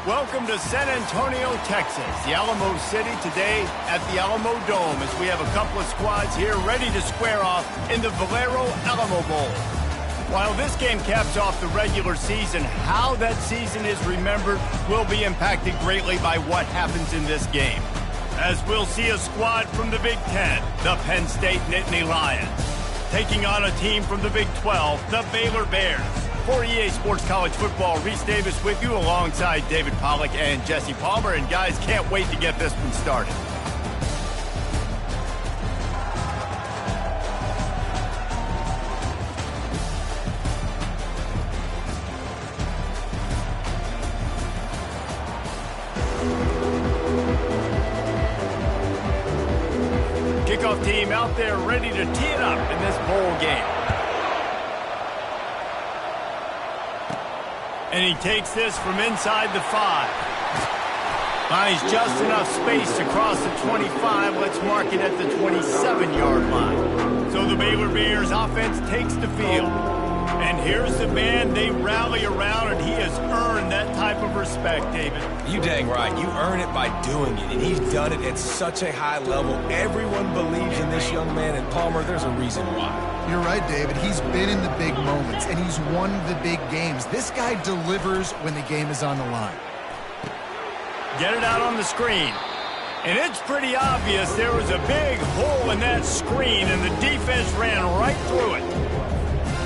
Welcome to San Antonio, Texas, the Alamo City today at the Alamo Dome as we have a couple of squads here ready to square off in the Valero Alamo Bowl. While this game caps off the regular season, how that season is remembered will be impacted greatly by what happens in this game. As we'll see a squad from the Big Ten, the Penn State Nittany Lions, taking on a team from the Big 12, the Baylor Bears. For EA Sports College Football, Reese Davis with you alongside David Pollack and Jesse Palmer. And guys, can't wait to get this one started. Kickoff team out there ready to tee it up in this bowl game. And he takes this from inside the 5. Finds just enough space to cross the 25. Let's mark it at the 27-yard line. So the Baylor Bears offense takes the field. And here's the man they rally around, and he has earned that type of respect, David. You dang right. You earn it by doing it, and he's done it at such a high level. Everyone believes in this young man, and Palmer, there's a reason why. You're right, David. He's been in the big moments, and he's won the big games. This guy delivers when the game is on the line. Get it out on the screen. And it's pretty obvious there was a big hole in that screen, and the defense ran right through it.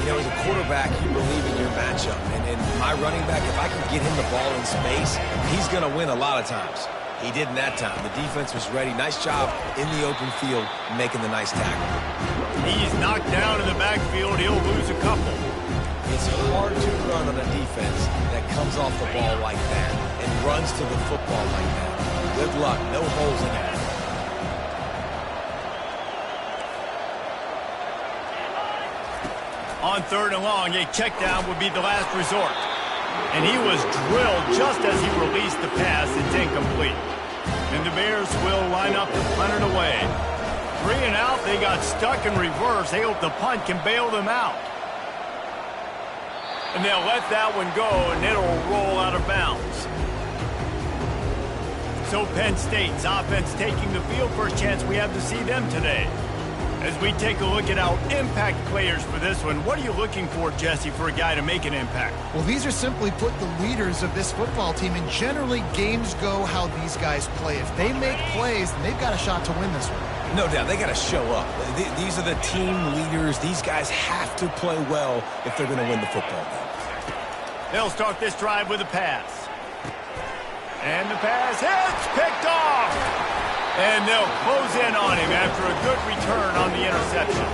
You know, as a quarterback, you believe in your matchup. And my running back, if I can get him the ball in space, he's going to win a lot of times. He did in that time. The defense was ready. Nice job in the open field making the nice tackle. He's knocked down in the backfield. He'll lose a couple. It's hard to run on a defense that comes off the ball like that and runs to the football like that. Good luck. No holes in it. On 3rd and long, a check down would be the last resort. And he was drilled just as he released the pass. It's incomplete. And the Bears will line up to punt it away. 3 and out, they got stuck in reverse. They hope the punt can bail them out. And they'll let that one go, and it'll roll out of bounds. So Penn State's offense taking the field. First chance we have to see them today. As we take a look at our impact players for this one, what are you looking for, Jesse, for a guy to make an impact? Well, these are simply put the leaders of this football team, and generally games go how these guys play. If they make plays, then they've got a shot to win this one. No doubt, they got to show up. These are the team leaders. These guys have to play well if they're going to win the football game. They'll start this drive with a pass. And the pass hits, picked off. And they'll close in on him after a good return on the interception.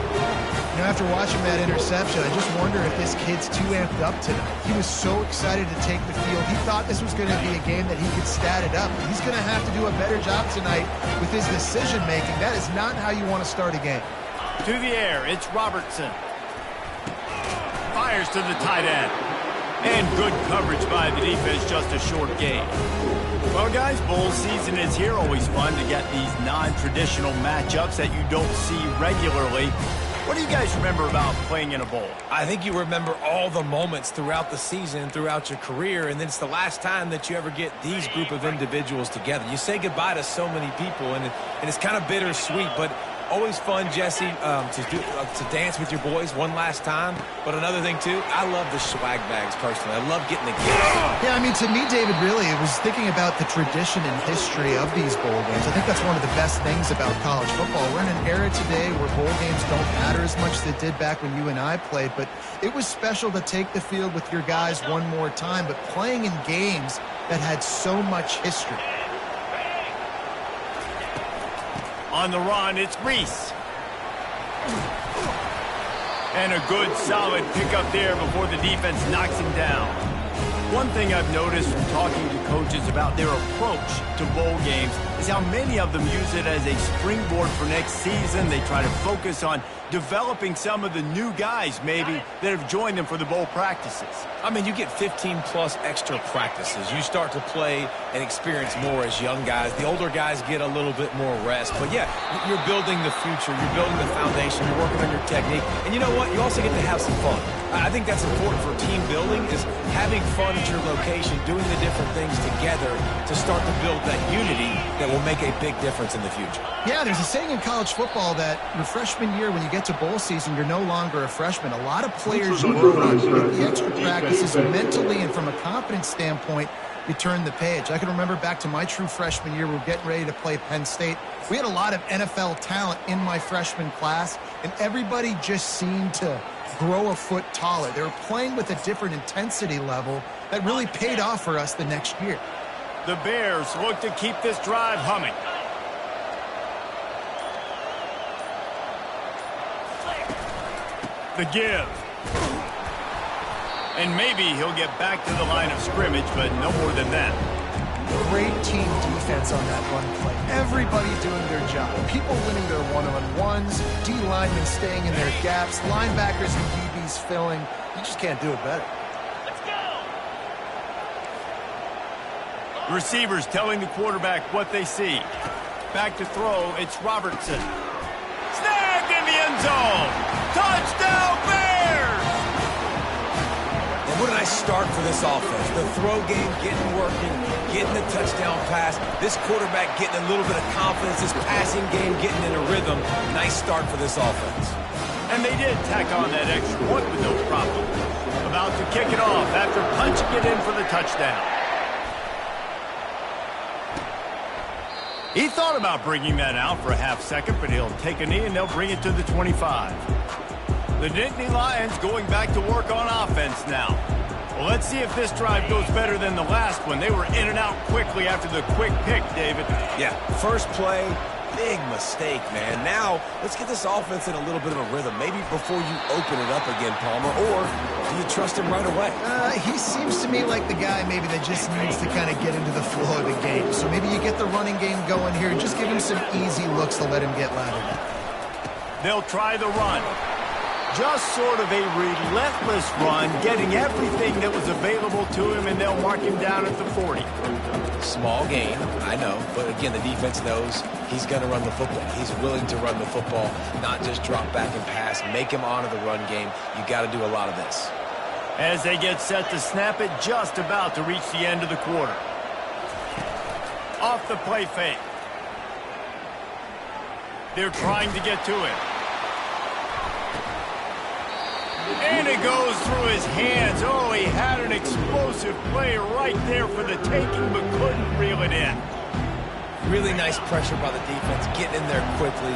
You know, after watching that interception, I just wonder if this kid's too amped up tonight. He was so excited to take the field. He thought this was going to be a game that he could stat it up. He's going to have to do a better job tonight with his decision-making. That is not how you want to start a game. To the air, it's Robertson. Fires to the tight end. And good coverage by the defense, just a short gain. Well, guys, bowl season is here. Always fun to get these non-traditional matchups that you don't see regularly. What do you guys remember about playing in a bowl? I think you remember all the moments throughout the season, throughout your career, and then it's the last time that you ever get these group of individuals together. You say goodbye to so many people, and it's kind of bittersweet, but always fun, Jesse, to dance with your boys one last time. But another thing, too, I love the swag bags, personally. I love getting the gifts. Yeah, I mean, to me, David, really, it was thinking about the tradition and history of these bowl games. I think that's one of the best things about college football. We're in an era today where bowl games don't matter as much as they did back when you and I played. But it was special to take the field with your guys one more time, but playing in games that had so much history. On the run, it's Reese. And a good, solid pickup there before the defense knocks him down. One thing I've noticed from talking to coaches about their approach to bowl games, is how many of them use it as a springboard for next season. They try to focus on developing some of the new guys, maybe, that have joined them for the bowl practices. I mean, you get 15-plus extra practices. You start to play and experience more as young guys. The older guys get a little bit more rest. But, yeah, you're building the future. You're building the foundation. You're working on your technique. And you know what? You also get to have some fun. I think that's important for team building, is having fun at your location, doing the different things together to start to build that unity that will make a big difference in the future. Yeah, there's a saying in college football that your freshman year, when you get to bowl season, you're no longer a freshman. A lot of players work on the extra practices mentally, and from a confidence standpoint, you turn the page. I can remember back to my true freshman year, we were getting ready to play Penn State. We had a lot of NFL talent in my freshman class, and everybody just seemed to grow a foot taller. They were playing with a different intensity level that really paid off for us the next year. The Bears look to keep this drive humming. The give. And maybe he'll get back to the line of scrimmage, but no more than that. Great team defense on that run play. Everybody doing their job. People winning their one-on-ones, D linemen staying in their gaps, linebackers and DBs filling. You just can't do it better. Let's go! Receivers telling the quarterback what they see. Back to throw, it's Robertson. Snagged in the end zone! Touchdown, Bears! And what a nice start for this offense. The throw game getting working, getting the touchdown pass. This quarterback getting a little bit of confidence. This passing game getting in a rhythm. Nice start for this offense. And they did tack on that extra point with no problem. About to kick it off after punching it in for the touchdown. He thought about bringing that out for a half second, but he'll take a knee and they'll bring it to the 25. The Nittany Lions going back to work on offense now. Well, let's see if this drive goes better than the last one. They were in and out quickly after the quick pick, David. Yeah, first play, big mistake, man. Now, let's get this offense in a little bit of a rhythm. Maybe before you open it up again, Palmer, or do you trust him right away? He seems to me like the guy maybe that just needs to kind of get into the flow of the game. So maybe you get the running game going here and just give him some easy looks to let him get lathered up. They'll try the run. Just sort of a relentless run, getting everything that was available to him, and they'll mark him down at the 40. Small gain, I know, but again, the defense knows he's going to run the football. He's willing to run the football, not just drop back and pass, make him honor the run game. You got to do a lot of this. As they get set to snap it, just about to reach the end of the quarter. Off the play fake. They're trying to get to it. And it goes through his hands. Oh, he had an explosive play right there for the taking, but couldn't reel it in. Really nice pressure by the defense, getting in there quickly,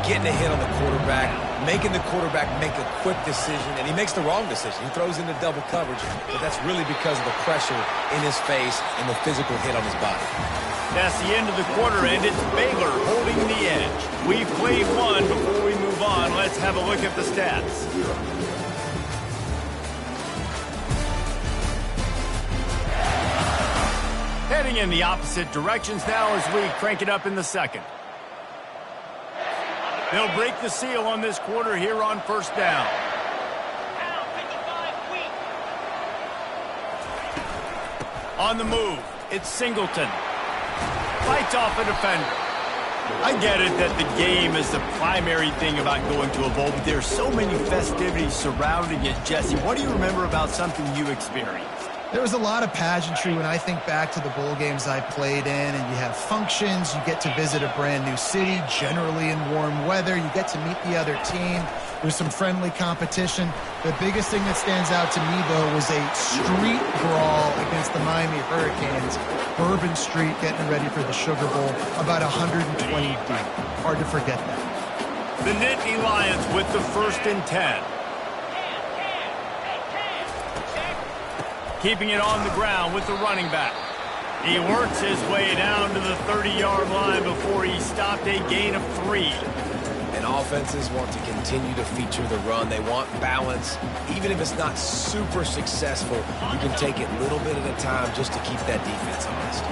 getting a hit on the quarterback, making the quarterback make a quick decision, and he makes the wrong decision. He throws into double coverage, but that's really because of the pressure in his face and the physical hit on his body. That's the end of the quarter, and it's Baylor holding the edge. We've played one. Before we move on, let's have a look at the stats. Heading in the opposite directions now as we crank it up in the second. They'll break the seal on this quarter here on first down. On the move, it's Singleton. Fights off a defender. I get it that the game is the primary thing about going to a bowl, but there's so many festivities surrounding it. Jesse, what do you remember about something you experienced? There was a lot of pageantry when I think back to the bowl games I played in, and you have functions, you get to visit a brand new city, generally in warm weather, you get to meet the other team, there's some friendly competition. The biggest thing that stands out to me, though, was a street brawl against the Miami Hurricanes. Bourbon Street getting ready for the Sugar Bowl, about 120 deep. Hard to forget that. The Nittany Lions with the 1st and 10. Keeping it on the ground with the running back. He works his way down to the 30-yard line before he stopped, a gain of 3. And offenses want to continue to feature the run. They want balance. Even if it's not super successful, you can take it a little bit at a time just to keep that defense honest.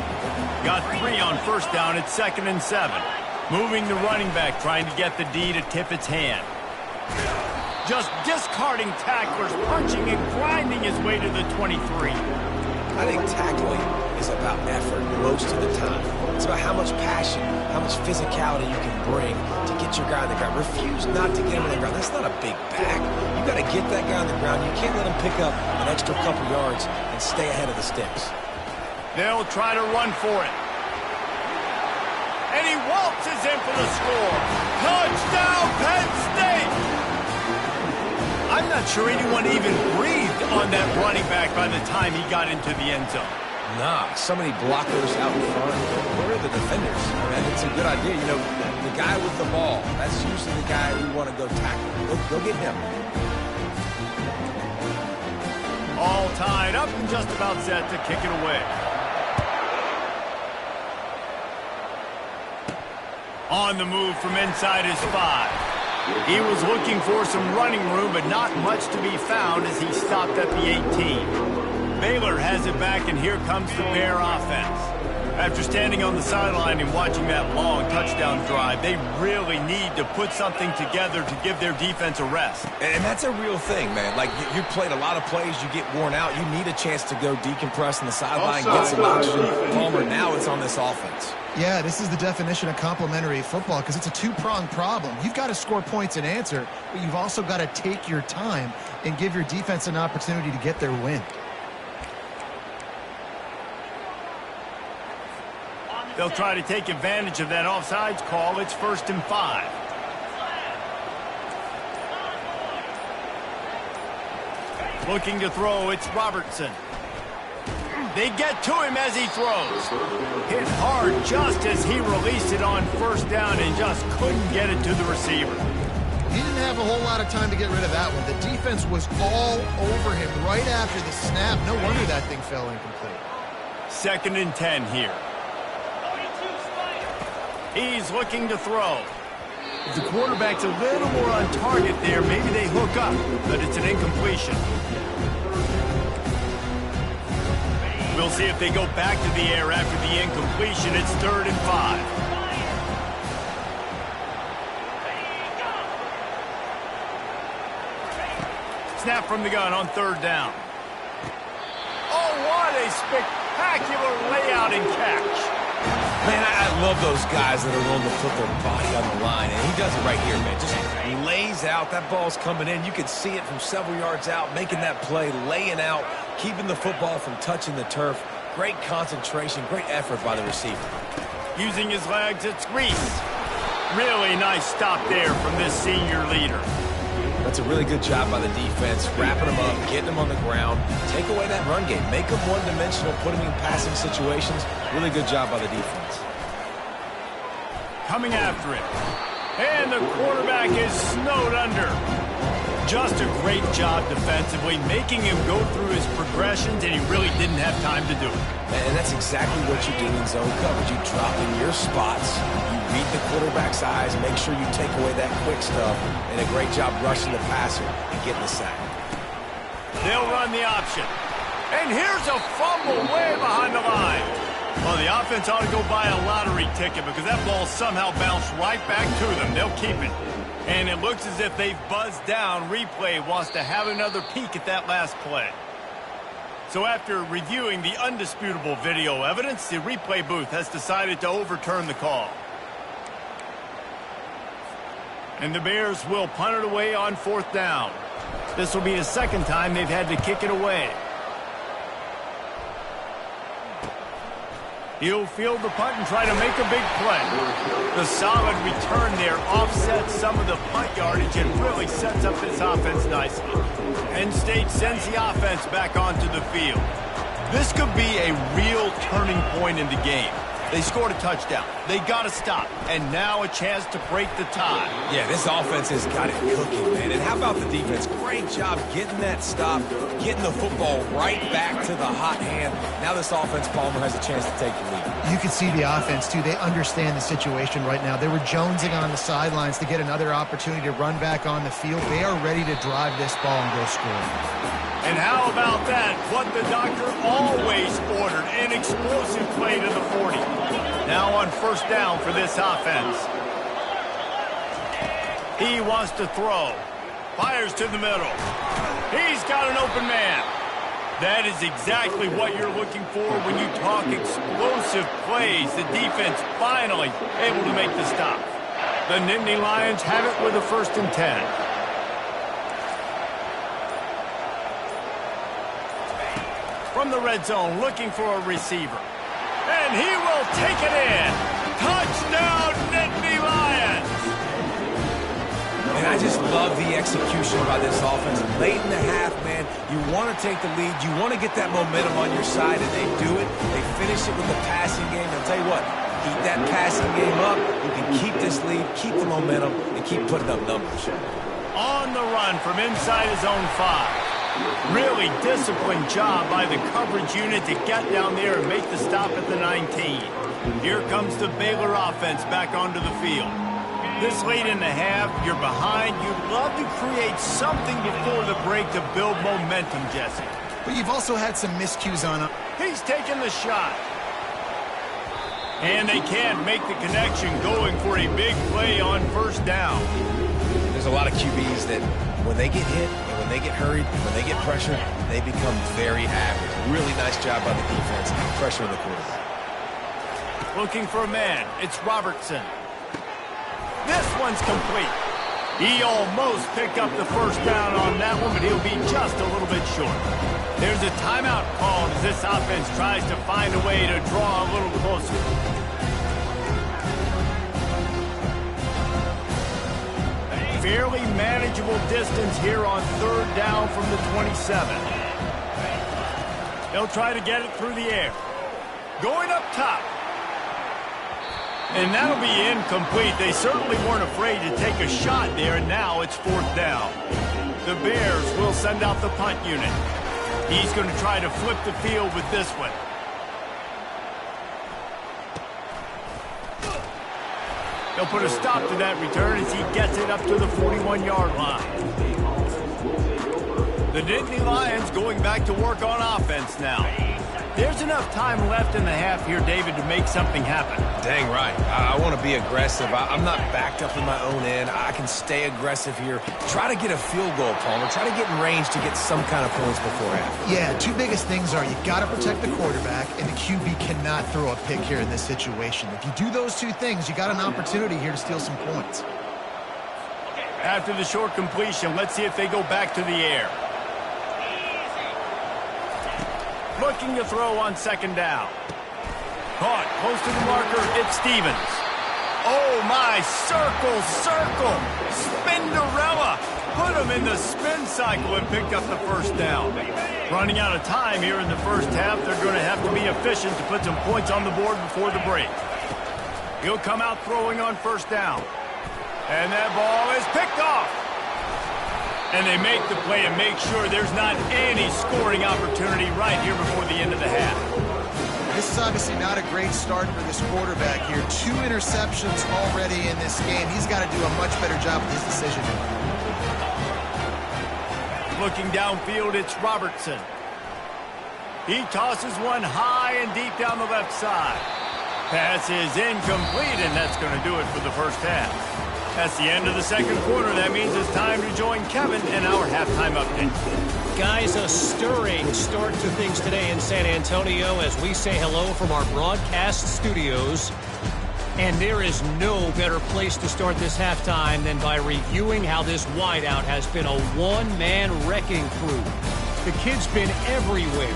Got 3 on first down at 2nd and 7. Moving the running back, trying to get the D to tip its hand. Just discarding tacklers, punching and grinding his way to the 23. I think tackling is about effort most of the time. It's about how much passion, how much physicality you can bring to get your guy on the ground. Refuse not to get him on the ground. That's not a big back. You got to get that guy on the ground. You can't let him pick up an extra couple yards and stay ahead of the sticks. They'll try to run for it. And he waltzes in for the score. Touchdown, Penn State! I'm not sure anyone even breathed on that running back by the time he got into the end zone. Nah, so many blockers out in front. Where are the defenders? I mean, it's a good idea. You know, the guy with the ball, that's usually the guy we want to go tackle. Go get him. All tied up and just about set to kick it away. On the move from inside his 5. He was looking for some running room, but not much to be found as he stopped at the 18. Baylor has it back, and here comes the Bear offense. After standing on the sideline and watching that long touchdown drive, they really need to put something together to give their defense a rest. And that's a real thing, man. Like, you played a lot of plays, you get worn out, you need a chance to go decompress on the sideline, get some oxygen. Palmer, now it's on this offense. Yeah, this is the definition of complementary football because it's a two-pronged problem. You've got to score points and answer, but you've also got to take your time and give your defense an opportunity to get their win. They'll try to take advantage of that offsides call. It's 1st and 5. Looking to throw, it's Robertson. They get to him as he throws. Hit hard just as he released it on 1st down and just couldn't get it to the receiver. He didn't have a whole lot of time to get rid of that one. The defense was all over him right after the snap. No wonder that thing fell incomplete. 2nd and 10 here. He's looking to throw. If the quarterback's a little more on target there, maybe they hook up, but it's an incompletion. We'll see if they go back to the air after the incompletion. It's 3rd and 5. Snap from the gun on 3rd down. Oh, what a spectacular layout and catch. Man, I love those guys that are willing to put their body on the line, and he does it right here, man. Just lays out. That ball's coming in. You can see it from several yards out, making that play, laying out, keeping the football from touching the turf. Great concentration, great effort by the receiver. Using his legs, it's Reese. Really nice stop there from this senior leader. That's a really good job by the defense, wrapping them up, getting them on the ground, take away that run game, make them one-dimensional, put them in passing situations. Really good job by the defense. Coming after it. And the quarterback is snowed under. Just a great job defensively, making him go through his progressions, and he really didn't have time to do it. And that's exactly what you do in zone coverage. You drop in your spots, you read the quarterback's eyes, make sure you take away that quick stuff, and a great job rushing the passer and getting the sack. They'll run the option. And here's a fumble way behind the line. Well, the offense ought to go buy a lottery ticket because that ball somehow bounced right back to them. They'll keep it. And it looks as if they've buzzed down. Replay wants to have another peek at that last play. So after reviewing the undisputable video evidence, the replay booth has decided to overturn the call. And the Bears will punt it away on 4th down. This will be the 2nd time they've had to kick it away. He'll field the punt and try to make a big play. The solid return there offsets some of the punt yardage and really sets up this offense nicely. Penn State sends the offense back onto the field. This could be a real turning point in the game. They scored a touchdown. They got a stop. And now a chance to break the tie. Yeah, this offense has got it cooking, man. And how about the defense? Great job getting that stop, getting the football right back to the hot hand. Now this offense, Palmer, has a chance to take the lead. You can see the offense, too. They understand the situation right now. They were jonesing on the sidelines to get another opportunity to run back on the field. They are ready to drive this ball and go score. And how about that? What the doctor always ordered, an explosive play to the 40. Now on first down for this offense. He wants to throw. Fires to the middle. He's got an open man. That is exactly what you're looking for when you talk explosive plays. The defense finally able to make the stop. The Nittany Lions have it with a 1st and 10. From the red zone, looking for a receiver. And he will take it in. Touchdown, Nittany Lions! And I just love the execution by this offense. Late in the half, man, you want to take the lead. You want to get that momentum on your side, and they do it. They finish it with the passing game. I'll tell you what, keep that passing game up. You can keep this lead, keep the momentum, and keep putting up numbers. On the run from inside his own 5. Really disciplined job by the coverage unit to get down there and make the stop at the 19. Here comes the Baylor offense back onto the field. This late in the half, you're behind. You'd love to create something before the break to build momentum, Jesse. But you've also had some miscues on him. He's taking the shot. And they can't make the connection, going for a big play on first down. There's a lot of QBs that when they get hit and when they get hurried, when they get pressured, they become very average. Really nice job by the defense, pressuring the quarterback. Looking for a man. It's Robertson. This one's complete. He almost picked up the first down on that one, but he'll be just a little bit short. There's a timeout called as this offense tries to find a way to draw a little closer. Fairly manageable distance here on 3rd down from the 27. They'll try to get it through the air. Going up top. And that'll be incomplete. They certainly weren't afraid to take a shot there, and now it's 4th down. The Bears will send out the punt unit. He's going to try to flip the field with this one. They'll put a stop to that return as he gets it up to the 41-yard line. The Nittany Lions going back to work on offense now. There's enough time left in the half here, David, to make something happen. Dang right. I want to be aggressive. I'm not backed up in my own end. I can stay aggressive here. Try to get a field goal, Palmer. Try to get in range to get some kind of points beforehand. Yeah, 2 biggest things are you got to protect the quarterback, and the QB cannot throw a pick here in this situation. If you do those 2 things, you got an opportunity here to steal some points. After the short completion, let's see if they go back to the air. Looking to throw on 2nd down. Caught close to the marker, it's Stevens. Oh my, circle. Spinderella. Put him in the spin cycle and picked up the first down. Running out of time here in the first half. They're going to have to be efficient to put some points on the board before the break. He'll come out throwing on first down. And that ball is picked off. And they make the play and make sure there's not any scoring opportunity right here before the end of the half. This is obviously not a great start for this quarterback here. 2 interceptions already in this game. He's got to do a much better job with his decision. Looking downfield, it's Robertson. He tosses one high and deep down the left side. Pass is incomplete, and that's going to do it for the first half. That's the end of the second quarter. That means it's time to join Kevin in our halftime update. Guys, a stirring start to things today in San Antonio as we say hello from our broadcast studios. And there is no better place to start this halftime than by reviewing how this wideout has been a one-man wrecking crew. The kid's been everywhere.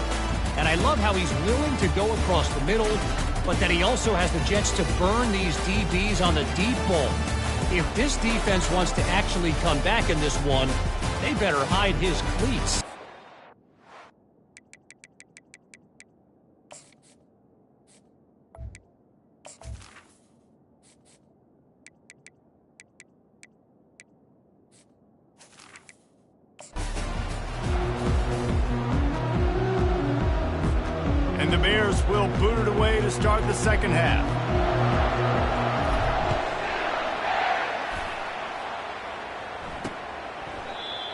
And I love how he's willing to go across the middle, but that he also has the jets to burn these DBs on the deep ball. If this defense wants to actually come back in this one, they better hide his cleats. And the Bears will boot it away to start the second half.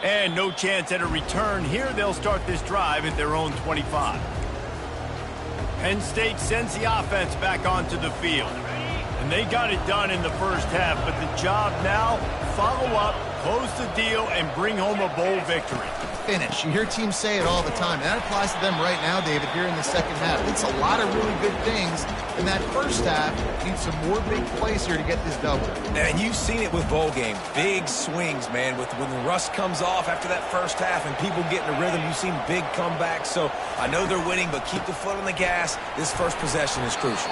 And no chance at a return here. They'll start this drive at their own 25. Penn State sends the offense back onto the field. And they got it done in the first half, but the job now, follow up, close the deal, and bring home a bowl victory. Finish. You hear teams say it all the time. That applies to them right now, David, here in the second half. It's a lot of really good things. In that first half, need some more big plays here to get this double. And you've seen it with bowl game. Big swings, man. When the rust comes off after that first half and people get in a rhythm, you've seen big comebacks. So I know they're winning, but keep the foot on the gas. This first possession is crucial.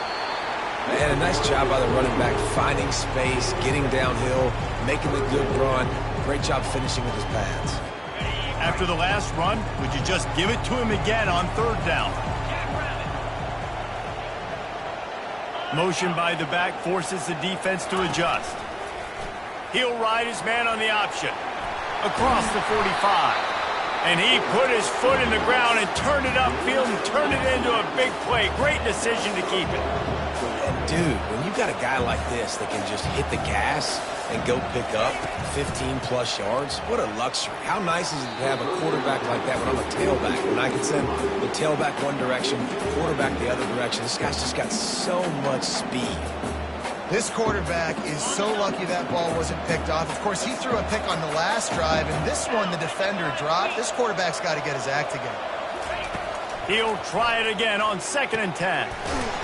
And a nice job by the running back, finding space, getting downhill, making the good run. Great job finishing with his pads. After the last run, would you just give it to him again on third down? Motion by the back forces the defense to adjust. He'll ride his man on the option. Across the 45. And he put his foot in the ground and turned it upfield and turned it into a big play. Great decision to keep it. And dude, when you've got a guy like this that can just hit the gas and go pick up 15-plus yards, what a luxury. How nice is it to have a quarterback like that when I'm a tailback, when I can send the tailback one direction, quarterback the other direction. This guy's just got so much speed. This quarterback is so lucky that ball wasn't picked off. Of course, he threw a pick on the last drive, and this one the defender dropped. This quarterback's got to get his act together. He'll try it again on 2nd and 10.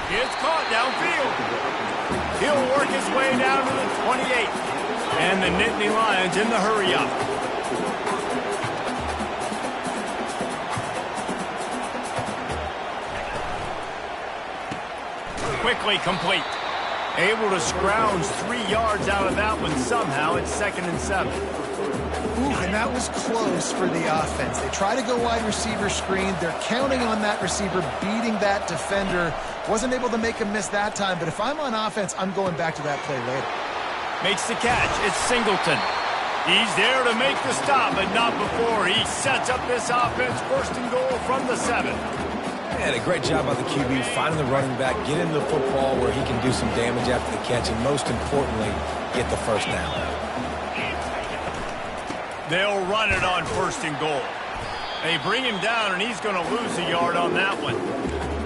It's caught downfield. He'll work his way down to the 28. And the Nittany Lions in the hurry-up. Quickly complete. Able to scrounge 3 yards out of that one somehow. It's 2nd and 7. Ooh, and that was close for the offense. They try to go wide receiver screen. They're counting on that receiver beating that defender. Wasn't able to make a miss that time, but if I'm on offense, I'm going back to that play later. Makes the catch. It's Singleton. He's there to make the stop, but not before. He sets up this offense, 1st and goal from the 7. And a great job by the QB, finding the running back, get into the football where he can do some damage after the catch, and most importantly, get the first down. They'll run it on 1st and goal. They bring him down, and he's going to lose a yard on that one.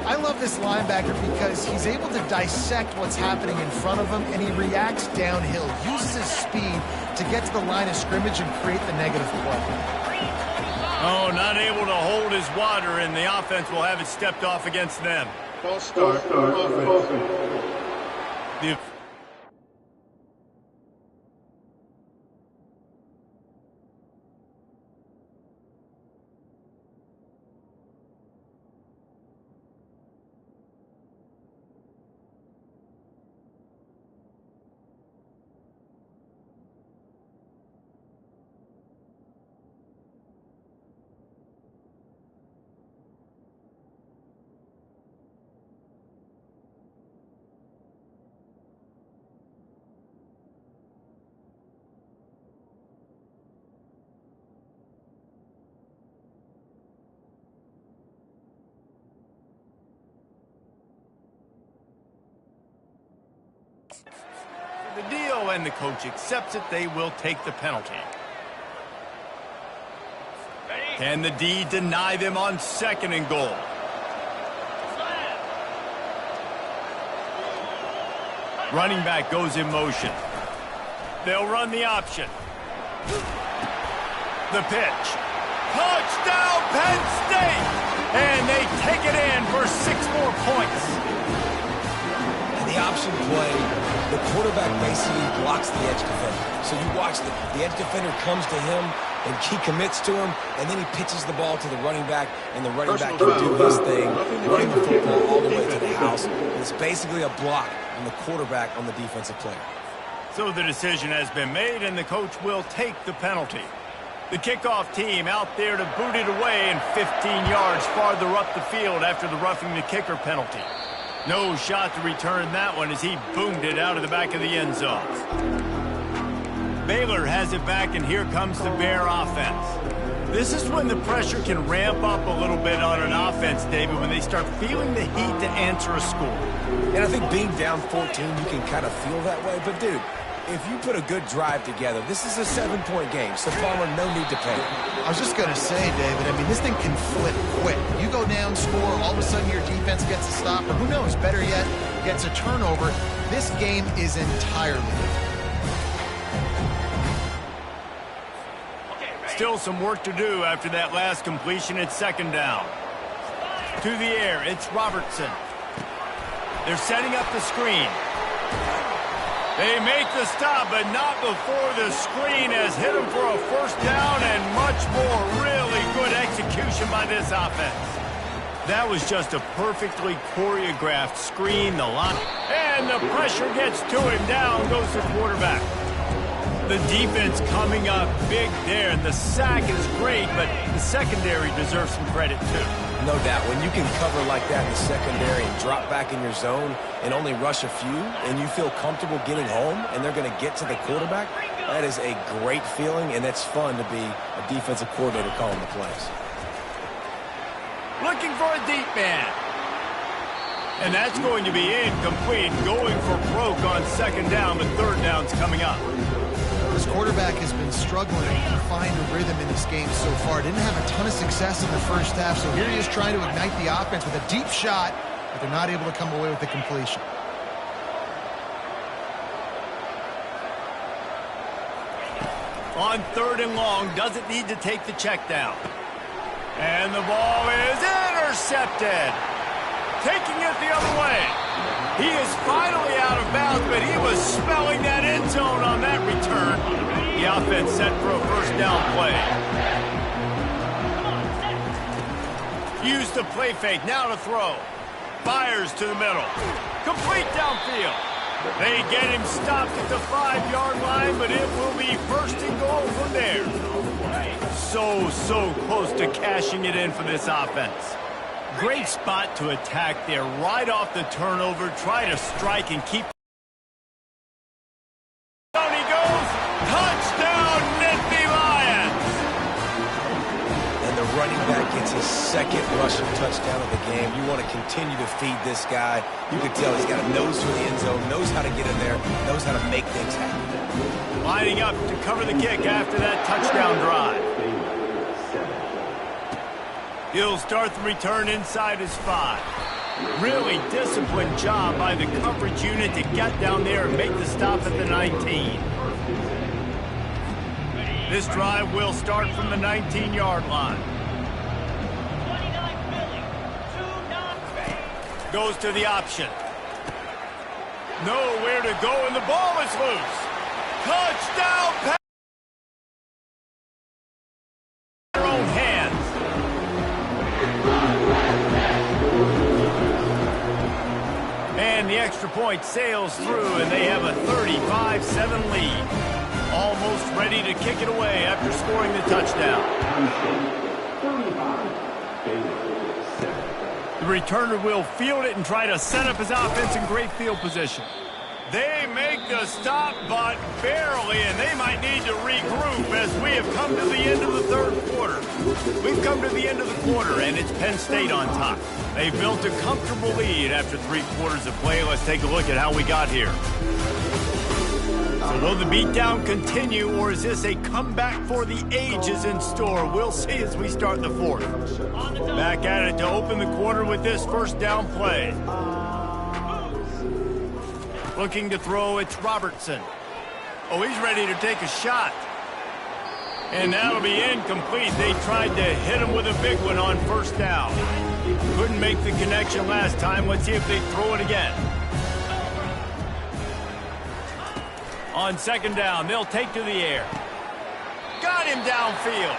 I love this linebacker because he's able to dissect what's happening in front of him, and he reacts downhill, uses his speed to get to the line of scrimmage and create the negative play. Oh, not able to hold his water, and the offense will have it stepped off against them. False start. The deal, and the coach accepts it. They will take the penalty. Can the D deny them on 2nd and goal? Running back goes in motion. They'll run the option. The pitch. Touchdown, Penn State! And they take it in for 6 more points. And the option play, the quarterback basically blocks the edge defender. So you watch the edge defender comes to him, and he commits to him, and then he pitches the ball to the running back, and the running back can do his thing, running the football all the way to the house. It's basically a block on the quarterback on the defensive player. So the decision has been made, and the coach will take the penalty. The kickoff team out there to boot it away and 15 yards farther up the field after the roughing the kicker penalty. No shot to return that one as he boomed it out of the back of the end zone. Baylor has it back, and here comes the Bear offense. This is when the pressure can ramp up a little bit on an offense, David, when they start feeling the heat to answer a score. And I think being down 14, you can kind of feel that way. But, dude, if you put a good drive together, this is a 7-point game. So, Palmer, no need to panic. I was just going to say, David, I mean, this thing can flip quick. You go down, score, all of a sudden your defense gets a stop, or who knows, better yet, gets a turnover. This game is entirely different. Still some work to do after that last completion at second down. To the air, it's Robertson. They're setting up the screen. They make the stop, but not before the screen has hit them for a first down and much more. Really good execution by this offense. That was just a perfectly choreographed screen. The line, and the pressure gets to him. Down goes the quarterback. The defense coming up big there, and the sack is great, but the secondary deserves some credit too. No doubt. When you can cover like that in the secondary and drop back in your zone and only rush a few, and you feel comfortable getting home, and they're going to get to the quarterback, that is a great feeling, and it's fun to be a defensive coordinator calling the plays. Looking for a deep man. And that's going to be incomplete, going for broke on second down, but third down's coming up. This quarterback has been struggling to find a rhythm in this game so far. Didn't have a ton of success in the first half, so here he is trying to ignite the offense with a deep shot, but they're not able to come away with the completion. On third and long, doesn't need to take the check down. And the ball is intercepted. Taking it the other way. He is finally out of bounds, but he was smelling that end zone on that return. The offense set for a first down play. Used the play fake, now to throw. Fires to the middle. Complete downfield. They get him stopped at the 5-yard line, but it will be first and goal from there. So close to cashing it in for this offense. Great spot to attack there, right off the turnover. Try to strike and keep. Down he goes. Touchdown, Nittany Lions. And the running back gets his second rushing touchdown of the game. You want to continue to feed this guy. You can tell he's got a nose for the end zone, knows how to get in there, knows how to make things happen. Lining up to cover the kick after that touchdown drive. He'll start the return inside his 5. Really disciplined job by the coverage unit to get down there and make the stop at the 19. This drive will start from the 19-yard line. Goes to the option. Nowhere to go, and the ball is loose. Touchdown pass. Their own hands. And the extra point sails through, and they have a 35-7 lead. Almost ready to kick it away after scoring the touchdown. The returner will field it and try to set up his offense in great field position. They make the stop, but barely, and they might need to regroup as we have come to the end of the third quarter. We've come to the end of the quarter, and it's Penn State on top. They built a comfortable lead after 3 quarters of play. Let's take a look at how we got here. So will the beatdown continue, or is this a comeback for the ages in store? We'll see as we start the fourth. Back at it to open the quarter with this first down play. Looking to throw, it's Robertson. Oh, he's ready to take a shot. And that'll be incomplete. They tried to hit him with a big one on first down. Couldn't make the connection last time. Let's see if they throw it again. On second down, they'll take to the air. Got him downfield.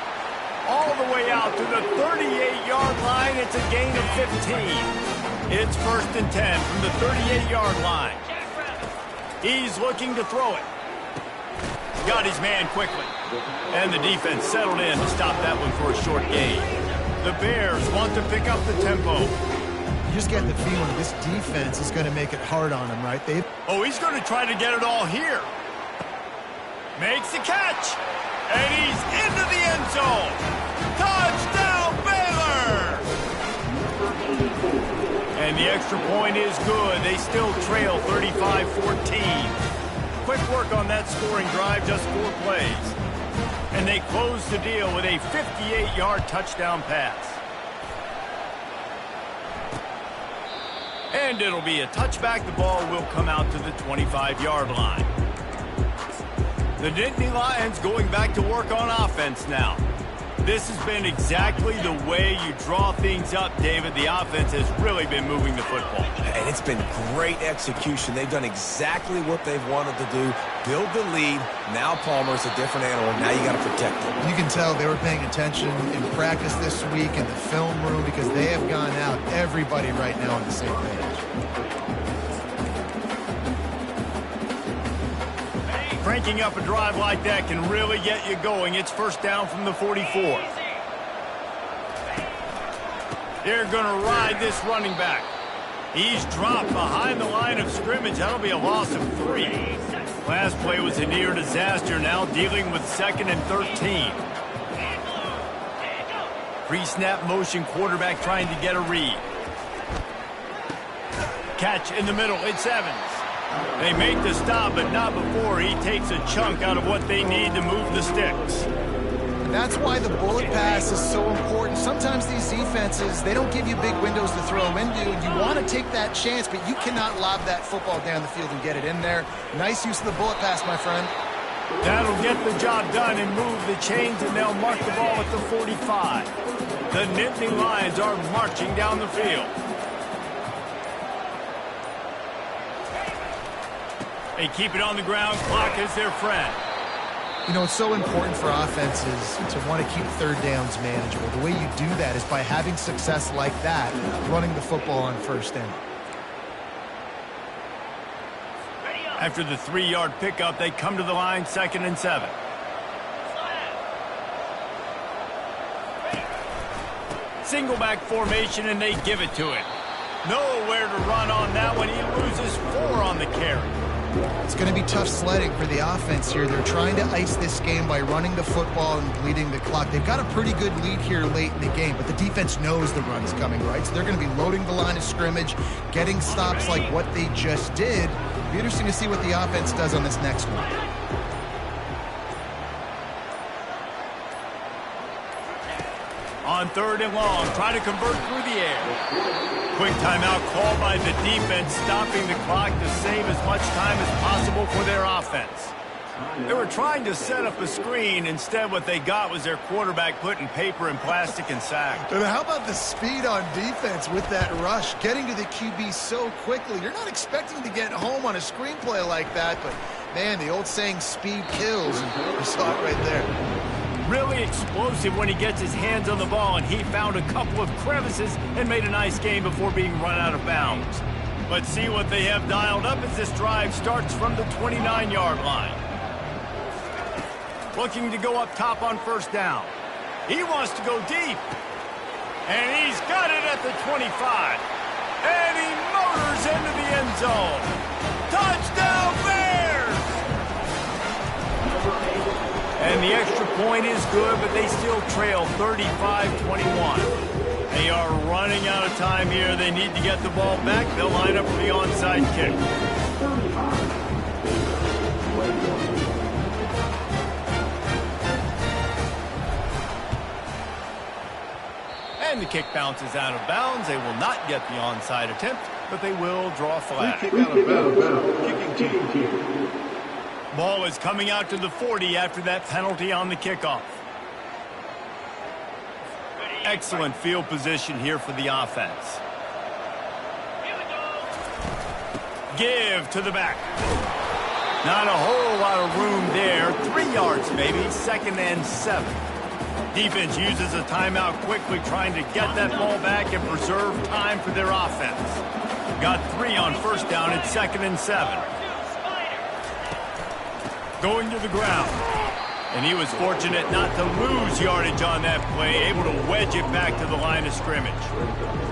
All the way out to the 38-yard line. It's a gain of 15. It's first and 10 from the 38-yard line. He's looking to throw it. Got his man quickly. And the defense settled in to stop that one for a short gain. The Bears want to pick up the tempo. You just get the feeling this defense is going to make it hard on him, right? Oh, he's going to try to get it all here. Makes the catch. And he's into the end zone. Touchdown, Baylor! And the extra point is good. They still trail 35-14. Quick work on that scoring drive, just 4 plays. And they close the deal with a 58-yard touchdown pass. And it'll be a touchback. The ball will come out to the 25-yard line. The Nittany Lions going back to work on offense now. This has been exactly the way you draw things up, David. The offense has really been moving the football. And it's been great execution. They've done exactly what they've wanted to do. Build the lead. Now Palmer's a different animal. Now you got to protect him. You can tell they were paying attention in practice this week in the film room because they have gone out, everybody right now on the same page. Cranking up a drive like that can really get you going. It's first down from the 44. They're going to ride this running back. He's dropped behind the line of scrimmage. That'll be a loss of 3. Last play was a near disaster. Now dealing with 2nd and 13. Pre-snap motion, quarterback trying to get a read. Catch in the middle. It's Evans. They make the stop, but not before he takes a chunk out of what they need to move the sticks. That's why the bullet pass is so important. Sometimes these defenses, they don't give you big windows to throw into, and you want to take that chance, but you cannot lob that football down the field and get it in there. Nice use of the bullet pass, my friend. That'll get the job done and move the chains, and they'll mark the ball at the 45. The Nittany Lions are marching down the field. They keep it on the ground. Clock is their friend. You know, it's so important for offenses to want to keep third downs manageable. The way you do that is by having success like that, running the football on first down. After the 3-yard pickup, they come to the line, 2nd and 7. Single back formation, and they give it to him. Nowhere to run on that one. He loses 4 on the carry. It's going to be tough sledding for the offense here. They're trying to ice this game by running the football and bleeding the clock. They've got a pretty good lead here late in the game, but the defense knows the run's coming, right? So they're going to be loading the line of scrimmage, getting stops like what they just did. It'll be interesting to see what the offense does on this next one. On 3rd and long, try to convert through the air. Quick timeout called by the defense, stopping the clock to save as much time as possible for their offense. They were trying to set up a screen. Instead, what they got was their quarterback putting paper and plastic and sack. And how about the speed on defense with that rush, getting to the QB so quickly? You're not expecting to get home on a screenplay like that, but, man, the old saying, speed kills, and you saw it right there. Really explosive when he gets his hands on the ball, and he found a couple of crevices and made a nice game before being run out of bounds. Let's see what they have dialed up as this drive starts from the 29-yard line. Looking to go up top on first down. He wants to go deep. And he's got it at the 25. And he motors into the end zone. Touchdown, Bears! And the extra point is good, but they still trail 35-21. They are running out of time here. They need to get the ball back. They'll line up for the onside kick. And the kick bounces out of bounds. They will not get the onside attempt, but they will draw a flag. Free kick out of bounds. Kicking team. Ball is coming out to the 40 after that penalty on the kickoff. Excellent field position here for the offense. Give to the back. Not a whole lot of room there. 3 yards maybe, 2nd and 7. Defense uses a timeout quickly, trying to get that ball back and preserve time for their offense. Got 3 on first down at 2nd and 7. Going to the ground. And he was fortunate not to lose yardage on that play, able to wedge it back to the line of scrimmage.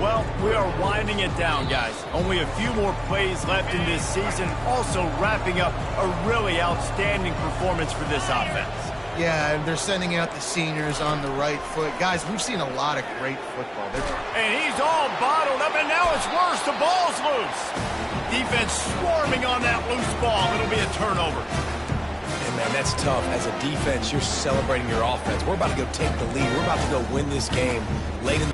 Well, we are winding it down, guys. Only a few more plays left in this season, also wrapping up a really outstanding performance for this offense. Yeah, and they're sending out the seniors on the right foot. Guys, we've seen a lot of great football. And he's all bottled up, and now it's worse. The ball's loose. Defense swarming on that loose ball. It'll be a turnover. And, man, that's tough. As a defense, you're celebrating your offense. We're about to go take the lead. We're about to go win this game late in the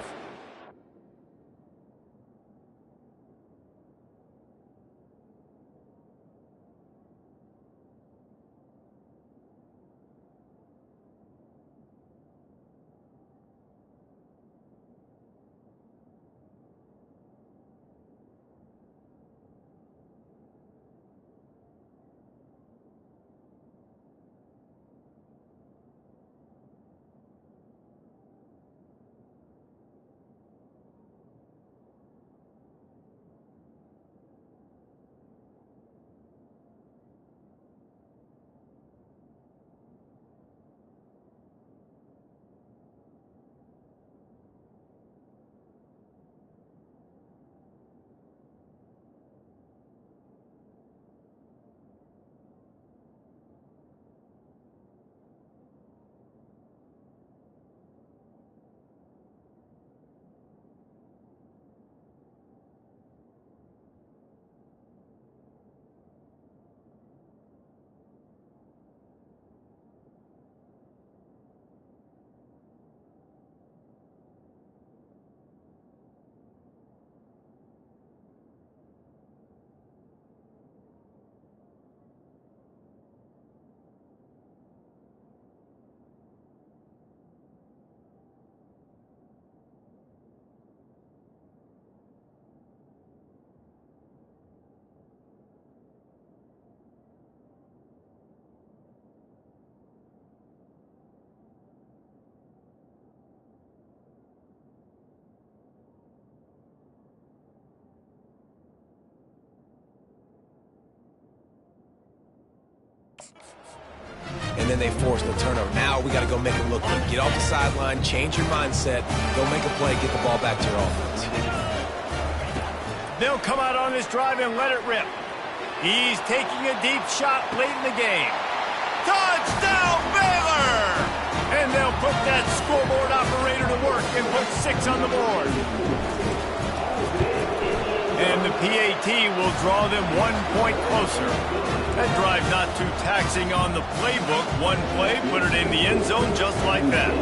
and then they force the turnover. Now we got to go make them look good. Get off the sideline, change your mindset, go make a play, get the ball back to your offense. They'll come out on this drive and let it rip. He's taking a deep shot late in the game. Touchdown, Baylor! And they'll put that scoreboard operator to work and put 6 on the board. And the PAT will draw them 1 point closer. That drive not too taxing on the playbook. One play, put it in the end zone just like that.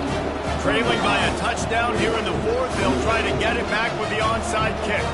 Trailing by a touchdown here in the 4th, they'll try to get it back with the onside kick.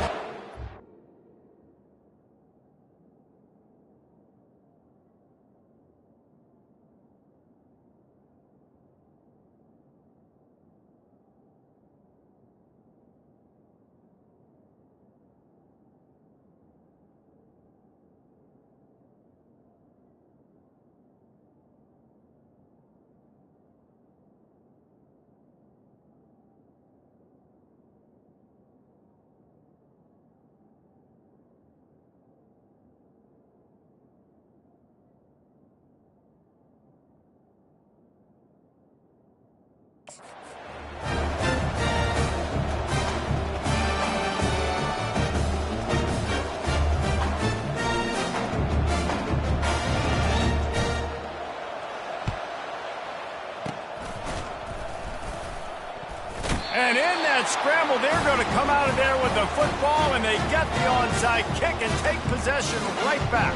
And in that scramble, they're going to come out of there with the football, and they get the onside kick and take possession right back.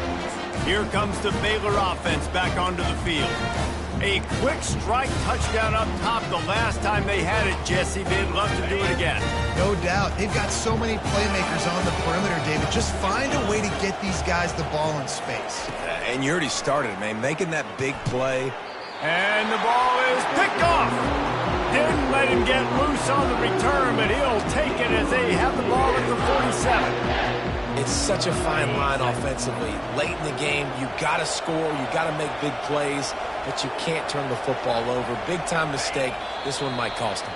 Here comes the Baylor offense back onto the field. A quick strike touchdown up top the last time they had it, Jesse. They'd love to do it again. No doubt. They've got so many playmakers on the perimeter, David. Just find a way to get these guys the ball in space. And you already started, man, making that big play. And the ball is picked off. Didn't let him get loose on the return, but he'll take it as they have the ball at the 47. It's such a fine line offensively. Late in the game, you got to score, you got to make big plays, but you can't turn the football over. Big-time mistake. This one might cost him.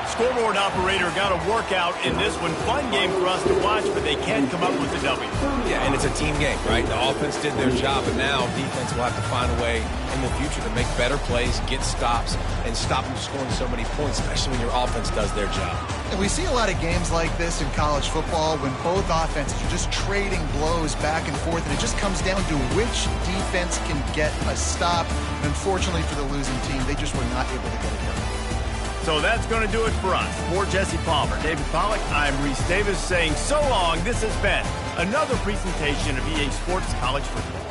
Scoreboard operator got a workout in this one. Fun game for us to watch, but they can't come up with the W. Yeah, and it's a team game, right? The offense did their job, and now defense will have to find a way in the future to make better plays, get stops, and stop them scoring so many points, especially when your offense does their job. And we see a lot of games like this in college football when both offenses are just trading blows back and forth, and it just comes down to which defense can get a stop. And unfortunately for the losing team, they just were not able to get it done. So that's going to do it for us. For Jesse Palmer, David Pollack, I'm Reese Davis saying so long. This has been another presentation of EA Sports College Football.